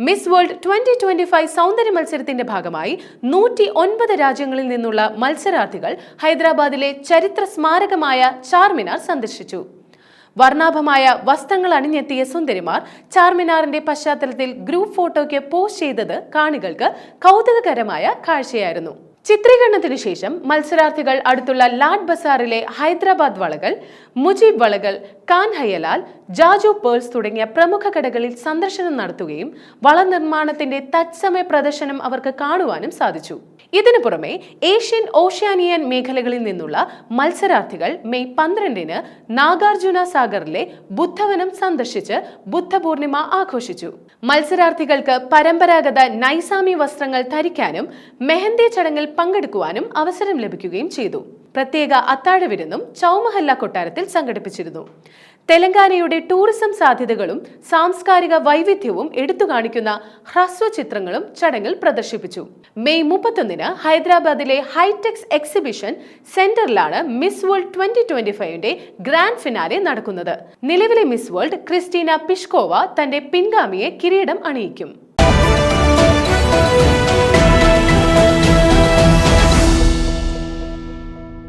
Miss world 2025 സൗന്ദര്യ മത്സരത്തിന്റെ ഭാഗമായി 109 രാജ്യങ്ങളിൽ നിന്നുള്ള മത്സരാർത്ഥികൾ ഹൈദരാബാദിലെ ചരിത്ര സ്മാരകമായ ചാർമിനാർ സന്ദർശിച്ചു. വർണ്ണാഭമായ വസ്ത്രങ്ങൾ അണിഞ്ഞെത്തിയ സുന്ദരിമാർ ചാർമിനാറിന്റെ പശ്ചാത്തലത്തിൽ ഗ്രൂപ്പ് ഫോട്ടോയ്ക്ക് പോസ്റ്റ് ചെയ്തത് കാണികൾക്ക് കൗതുകകരമായ കാഴ്ചയായിരുന്നു. ചിത്രീകരണത്തിനു ശേഷം മത്സരാർത്ഥികൾ അടുത്തുള്ള ലാഡ് ബസാറിലെ ഹൈദരാബാദ് വളകൾ, മുജീബ് വളകൾ, കാൻ ഹയലാൽ, ജാജു പേൾസ് തുടങ്ങിയ പ്രമുഖ കടകളിൽ സന്ദർശനം നടത്തുകയും വള നിർമ്മാണത്തിന്റെ തത്സമയ പ്രദർശനം അവർക്ക് കാണുവാനും സാധിച്ചു. ഇതിനു പുറമെ ഏഷ്യൻ ഓഷ്യാനിയൻ മേഖലകളിൽ നിന്നുള്ള മത്സരാർത്ഥികൾ മെയ് 12-ന് നാഗാർജുന സാഗറിലെ ബുദ്ധവനം സന്ദർശിച്ച് ബുദ്ധപൂർണിമ ആഘോഷിച്ചു. മത്സരാർത്ഥികൾക്ക് പരമ്പരാഗത നൈസാമി വസ്ത്രങ്ങൾ ധരിക്കാനും മെഹന്തി ചടങ്ങിൽ പങ്കെടുക്കുവാനും അവസരം ലഭിക്കുകയും ചെയ്തു. പ്രത്യേക അത്താഴ വിരുന്നും ചൗമഹല്ല കൊട്ടാരത്തിൽ സംഘടിപ്പിച്ചിരുന്നു. തെലങ്കാനയുടെ ടൂറിസം സാധ്യതകളും സാംസ്കാരിക വൈവിധ്യവും എടുത്തു കാണിക്കുന്ന ഹ്രസ്വചിത്രങ്ങളും ചടങ്ങിൽ പ്രദർശിപ്പിച്ചു. മെയ് 31-ന് ഹൈദരാബാദിലെ ഹൈടെക്സ് എക്സിബിഷൻ സെന്ററിലാണ് മിസ് വേൾഡ് 2025ന്റെ ഗ്രാൻഡ് ഫിനാലെ നടക്കുന്നത്. നിലവിലെ മിസ് വേൾഡ് ക്രിസ്റ്റീന പിഷ്കോവ തന്റെ പിൻഗാമിയെ കിരീടം അണിയിക്കും.